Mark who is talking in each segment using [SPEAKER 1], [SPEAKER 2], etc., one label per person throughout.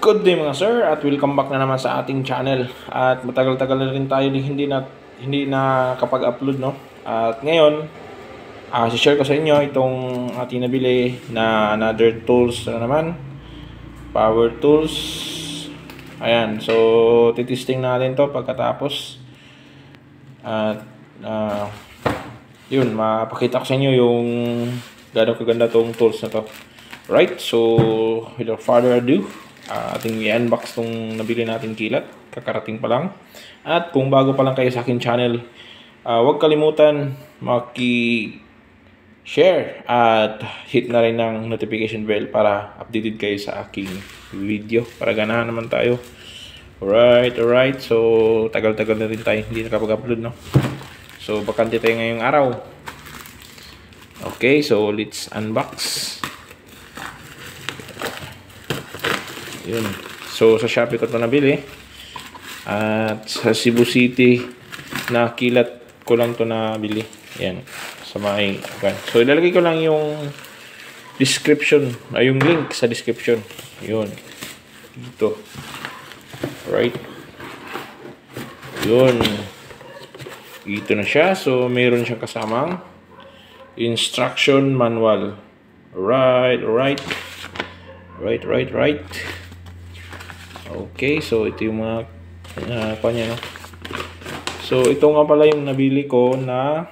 [SPEAKER 1] Good day mga sir at welcome back na naman sa ating channel. At matagal-tagal na rin tayo hindi na kapag-upload, no. At ngayon, share ko sa inyo itong ating nabili na another tools na naman, power tools. Ayan, so titisting natin to pagkatapos. At yun, mapakita ko sa inyo yung gano'ng kaganda tong tools na to. Right, so without further ado, ating i-unbox tong nabili natin kilat, kakarating pa lang. At kung bago pa lang kayo sa akin channel, huwag kalimutan maki-share at hit na rin ng notification bell para updated kayo sa aking video, para ganahan naman tayo. Alright, so tagal-tagal na rin tayo hindi nakapag-upload, no. So bakante tayo ngayong araw. Okay, so let's unbox. Yun. So sa Shopee ko ito nabili. At sa Cebu City na kilat ko lang ito nabili. Yan. Sa may so ilalagay ko lang yung description, yung link sa description. Yun. Dito. Right. Yun. Ito na siya. So mayroon siyang kasamang instruction manual. Right. Okay, so ito yung mga kanya, no? So ito nga pala yung nabili ko na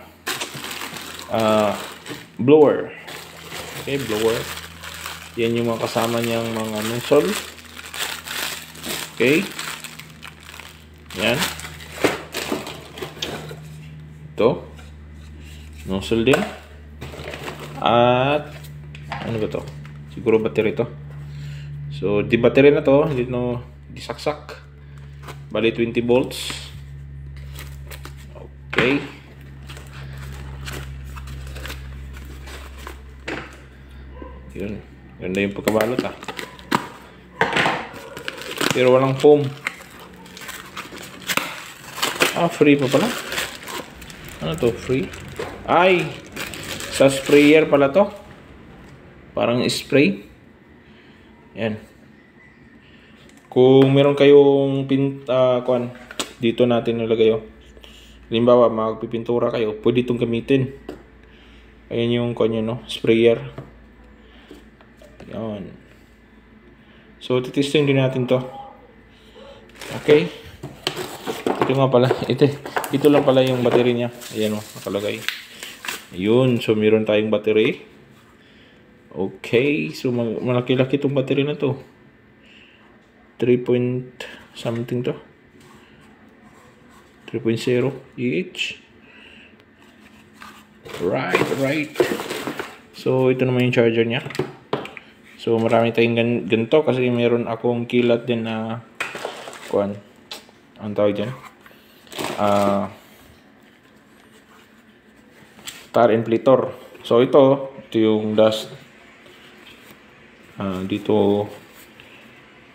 [SPEAKER 1] blower. Okay, blower. Yan yung mga kasama niyang mga nozzle. Okay. Yan. Ito. Nozzle din. At ano ba to? Siguro battery to. So di battery na to, hindi saksak. Bali 20 volts. Okay. Yun. Ganda yung pagkabalot, pero walang foam. Free pa pala. Ano to? Free? Ay! Sa sprayer pala to. Parang spray. Yan. Kung meron kayong dito natin nilagay. Halimbawa, magpipintura kayo, pwede itong gamitin. Ayan yung kanya, no? Sprayer. Yan. So, titesting din natin to. Okay. Ito nga pala. Ito lang pala yung battery niya. Ayan, nakalagay. Ayun. So, meron tayong battery. Okay. So, malaki-laki itong battery na to. 3 point something to. 3.0 each. Right. So, ito naman yung charger niya. So, marami tayong ganito kasi meron akong kilat din na ang tawag dyan? Tar inflator. So, ito yung dust. Dito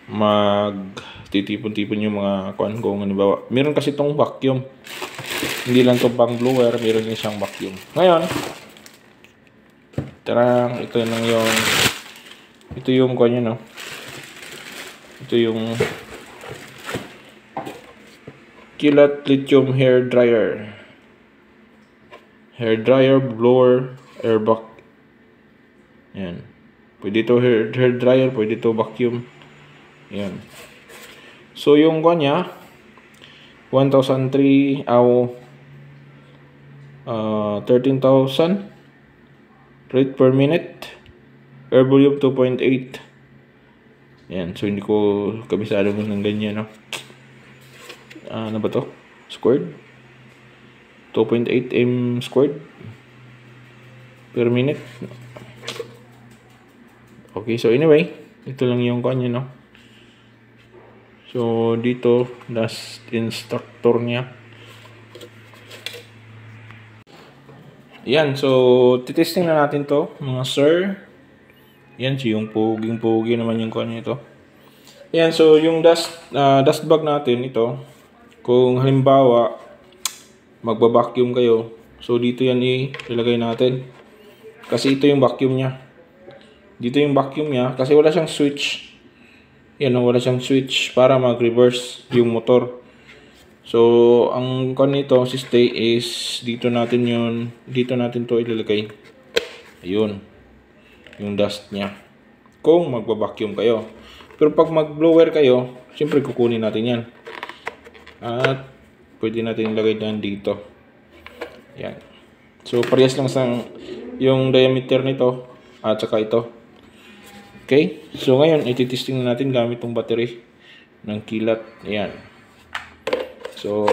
[SPEAKER 1] magtitipon-tipon yung mga kung halimbawa. Meron kasi itong vacuum. Hindi lang ito pang blower, meron din siyang vacuum. Ngayon, ito yung kanya, no? Ito yung kilat lithium hair dryer. Hair dryer, blower, air vac. Yan. Pwede ito hair dryer, pwede ito vacuum. Yan. So yung kanya 1,003 13,000 rate per minute, air volume 2.8. Yan. So hindi ko kabisado ng ganyan, no? Ano ba to? Squared 2.8 m squared per minute. Okay, so anyway, ito lang yung kanya, no? So dito dust instructor niya. Yan, so titesting na natin to mga sir. Yan, yung puging-pugi naman yung kanya ito. Yan, so yung dust bag natin ito, kung halimbawa magba-vacuum kayo, so dito yan ilagay natin. Kasi ito yung vacuum niya. Dito yung vacuum niya kasi wala siyang switch. Yan, wala siyang switch para mag-reverse yung motor. So, ang kon nito, si stay is dito natin to ilalagay. Ayun, yung dust niya. Kung magba-vacuum kayo. Pero pag mag-blower kayo, siyempre kukunin natin yan. At pwede natin ilagay dyan dito. Yan. So, parehas lang sa yung diameter nito at saka ito. Okay? So, ngayon, ititesting natin gamit tong battery ng kilat. Ayan. So,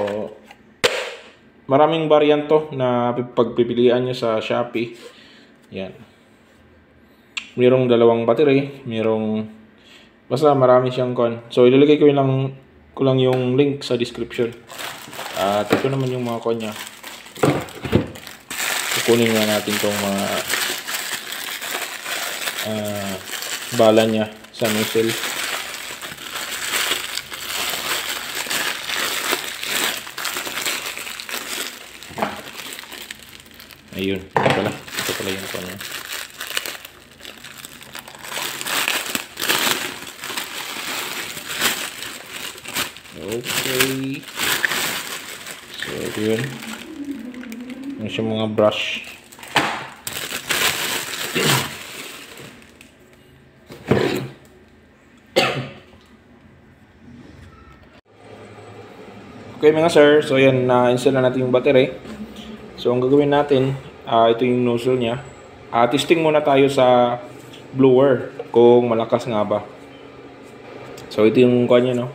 [SPEAKER 1] maraming variant to na pagpipilian nyo sa Shopee. Yan. Mayroong dalawang battery, basta marami siyang kon. So, ilalagay ko lang yung link sa description. At ito naman yung mga kon niya. Kukunin nga natin tong mga bala niya sa nozzle. Ayun, ito pala yung kon niya. Okay. So, yun. Ano siya mga brush. Okay mga sir, so yan, na-install na natin yung battery. So, ang gagawin natin, ito yung nozzle niya. Testing muna tayo sa blower kung malakas nga ba. So, ito yung kanya, no?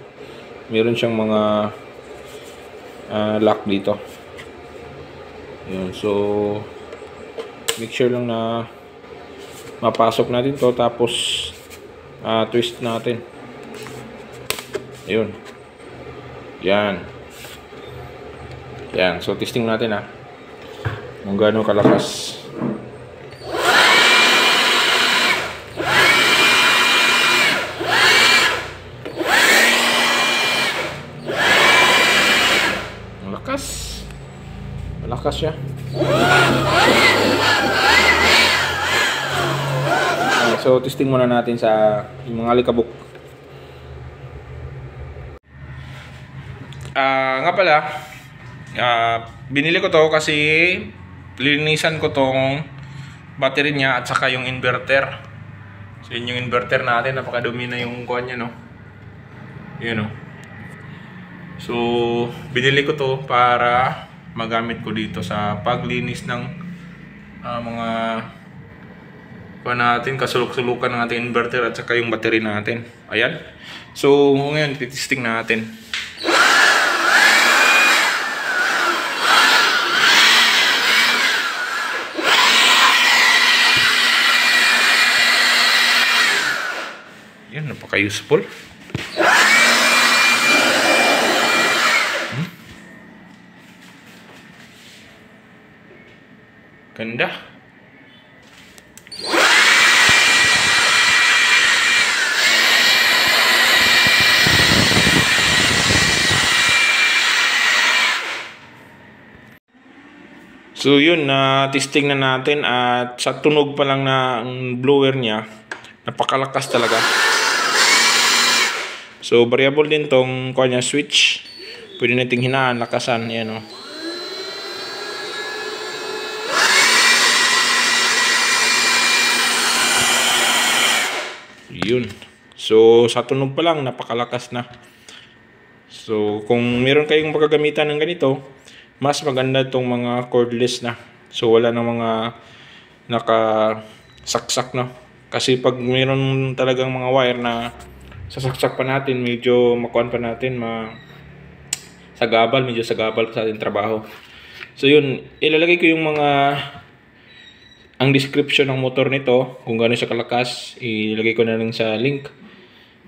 [SPEAKER 1] Meron siyang mga lock dito. Yun, so make sure lang na mapasok natin to, tapos twist natin. Ayun. Yan. Yan, so testing natin kung gaano kalakas. Malakas siya. So, testing muna natin sa yung mga alikabok. Nga pala, binili ko to kasi linisan ko tong battery niya at saka yung inverter. So, yun yung inverter natin. Napakadumi na yung kuha niya, no? Yun, no? So, binili ko to para magamit ko dito sa paglinis ng mga natin, kasulok-sulukan ng ating inverter at saka yung battery natin. Ayan. So, ngayon, titesting natin. Yan, napaka-useful. Ganda. So yun, testing na natin at sa tunog pa lang na ang blower niya, napakalakas talaga. So variable din tong kanya switch. Pwede nating hinaan, lakasan, yan o. Yun. So, sa tunog pa lang, napakalakas na. So, kung meron kayong magagamitan ng ganito, mas maganda itong mga cordless na. So, wala na mga nakasaksak, no? Kasi pag meron talagang mga wire na sasaksak pa natin, medyo makuan pa natin, medyo sagabal sa ating trabaho. So, yun. Ilalagay ko yung ang description ng motor nito, kung gaano siya kalakas, ilagay ko na lang sa link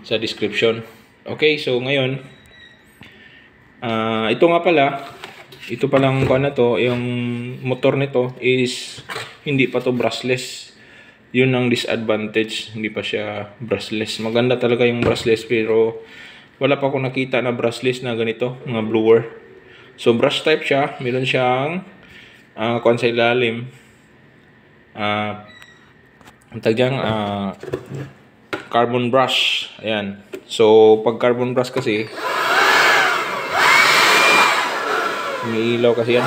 [SPEAKER 1] sa description. Okay, so ngayon, ito nga pala, ito palang kung ano to, yung motor nito is hindi pa to brushless. Yun ang disadvantage, hindi pa siya brushless. Maganda talaga yung brushless, pero wala pa akong nakita na brushless na ganito, mga blower. So brush type siya, meron siyang kung sa ilalim, carbon brush. Ayan. So, pag carbon brush kasi, umiilaw kasi yan.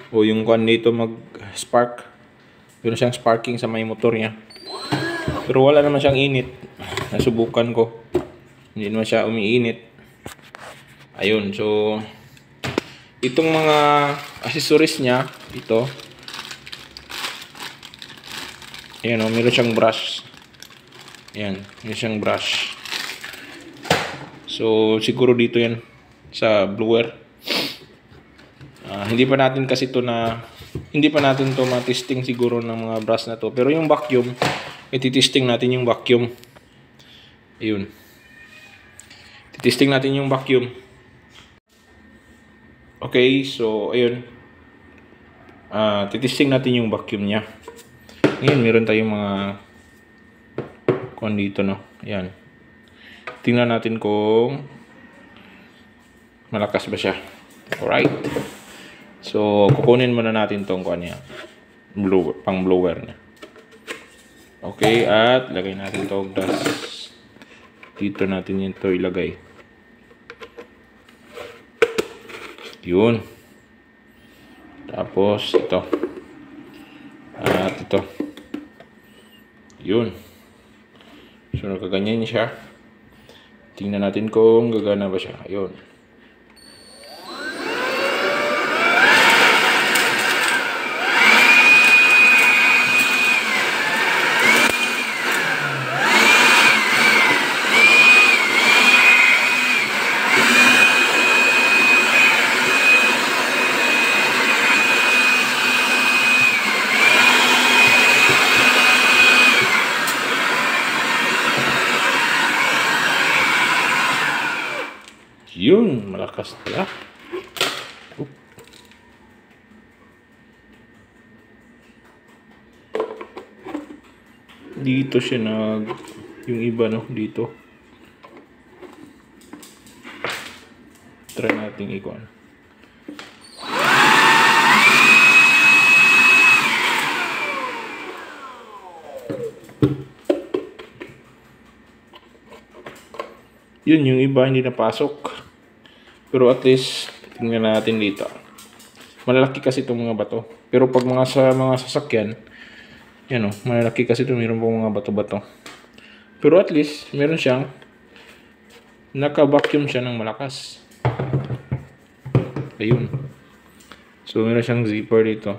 [SPEAKER 1] O yung kwan dito mag-spark. Meron siyang sparking sa may motor niya. Pero wala naman siyang init. Nasubukan ko. Hindi naman siya umiinit. Ayun. So, itong mga accessories niya, ito. Ayan o, meron siyang brush. Ayan, meron siyang brush. So, siguro dito yan sa blower. Hindi pa natin kasi to ma-testing siguro ng mga brush na to. Pero yung vacuum, ititesting natin yung vacuum. Ayun. Titesting natin yung vacuum. Okay, so ayun. Titesting natin yung vacuum niya. Ngayon, meron tayong mga kuwan dito, no? Ayan. Tingnan natin kung malakas ba siya. Alright. So, kukunin muna natin tong kuwan niya. Pang blower niya. Okay, at lagay natin tong dust. Dito natin yun to ilagay. Yun. Tapos, ito. At ito. Yun. So, nakaganyan siya. Tingnan natin kung gagana ba siya. Ayun. Yun, malakas pala. Dito siya yung iba, no, dito. Try natin ikon. Yun, yung iba hindi napasok. Pero at least, tingnan natin dito. Malalaki kasi itong mga bato. Pero pag mga sasakyan, yan o, malalaki kasi ito, mayroon pong mga bato-bato. Pero at least, meron siyang, naka-vacuum siya ng malakas. Ayun. So, meron siyang zipper dito.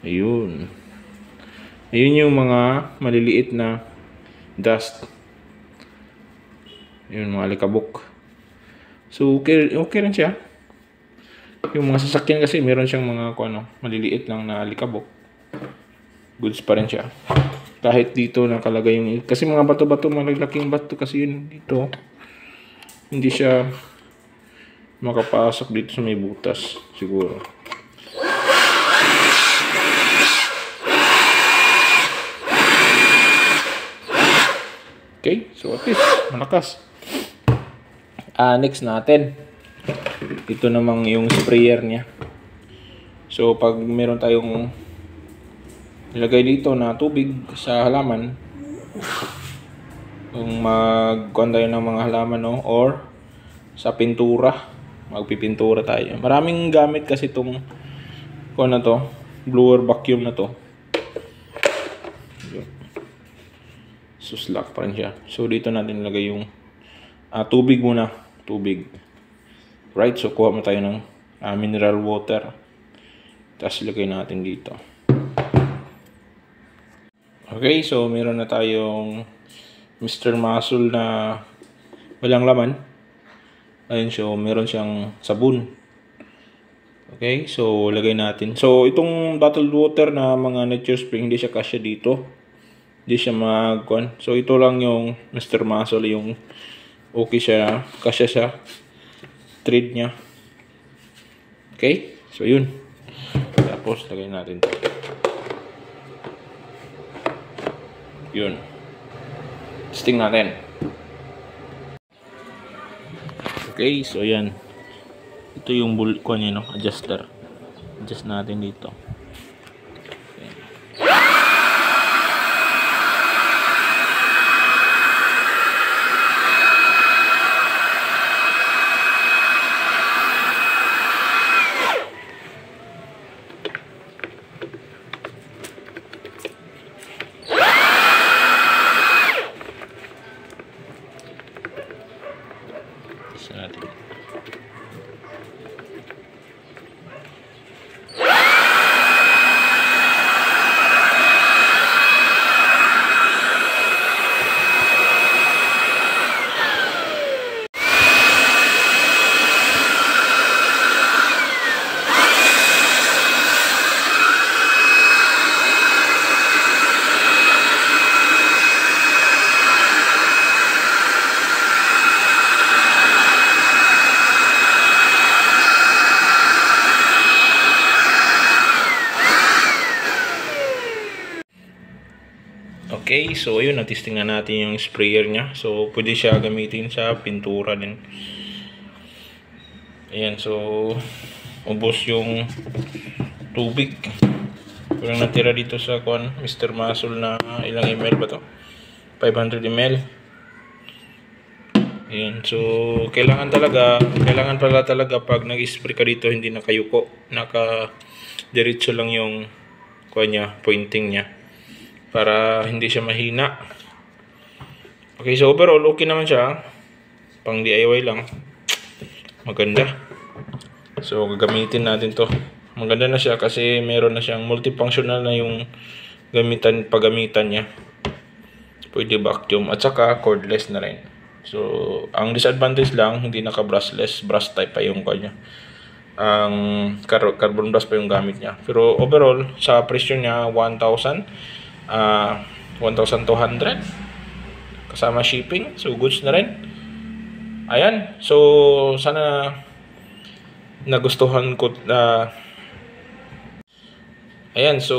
[SPEAKER 1] Ayun. Ayun yung mga maliliit na dust. Yun, mga alikabok. So, okay rin siya. Yung mga sasakyan kasi, meron siyang mga maliliit lang na alikabok. Goods pa rin siya. Kahit dito nakalagay yung... Kasi mga bato-bato, malalaking bato kasi yun dito. Hindi siya makapasok dito sa may butas. Siguro. Okay, so at least, malakas. Next natin, ito namang yung sprayer niya. So pag meron tayong ilagay dito na tubig sa halaman, kung magkuhan tayo ng mga halaman, no, or sa pintura, magpipintura tayo. Maraming gamit kasi itong kuhan na to, blower vacuum na to. Suslak pa rin siya. So dito natin ilagay yung tubig muna. Tubig. Right, so kuha mo tayo ng mineral water. Tapos ilagay natin dito. Okay, so meron na tayong Mr. Muscle na walang laman. Ayun, so meron siyang sabon. Okay, so lagay natin. So itong bottled water na mga Nature Spring, hindi siya kasya dito. Hindi siya magkuhan. So ito lang yung Mr. Muscle, yung okay siya, kasya siya, thread niya. Okay, so yun. Tapos lagay natin ito. Yun. Testing natin. Okay, so yan. Ito yung kuha niya, no? Adjuster. Adjust natin dito. Okay. Okay, so ayun, natesting na natin yung sprayer niya. So pwede siya gamitin sa pintura din. Ayan, so ubos yung tubig. Walang natira dito sa Mr. Muscle na ilang ml ba to? 500 ml. Ayan, so kailangan pala talaga pag nag-spray ka dito hindi nakayuko, naka-diretso lang yung pointing niya para hindi siya mahina. Okay, so overall okay naman siya. Pang DIY lang. Maganda. So gagamitin natin to. Maganda na siya kasi meron na siyang multifunctional na yung paggamitan niya. Pwede vacuum at saka cordless na rin. So ang disadvantage lang, hindi naka-brushless, brush type pa yung kanya. Ang carbon brush pa yung gamit niya. Pero overall sa presyo niya 1,200 kasama shipping. So goods na rin. Ayan. So sana nagustuhan ko na. Ayan, so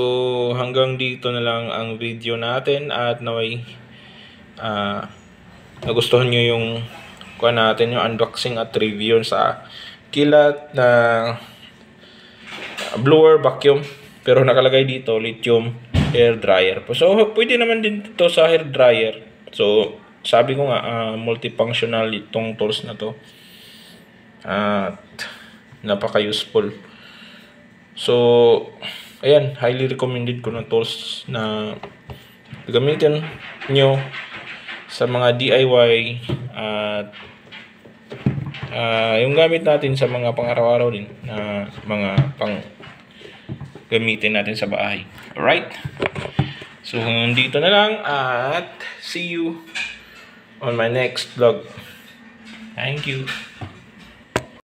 [SPEAKER 1] hanggang dito na lang ang video natin at naway nagustuhan nyo yung natin, yung unboxing at review sa Kilat na blower vacuum, pero nakalagay dito lithium hair dryer. So pwede naman din ito sa hair dryer. So sabi ko nga multifunctional itong tools na to at napaka-useful. So ayan, highly recommended ko ng tools na gamitin nyo sa mga DIY at yung gamit natin sa mga pang-araw-araw din na mga gamitin natin sa bahay. Alright? So dito na lang at see you on my next vlog. Thank you.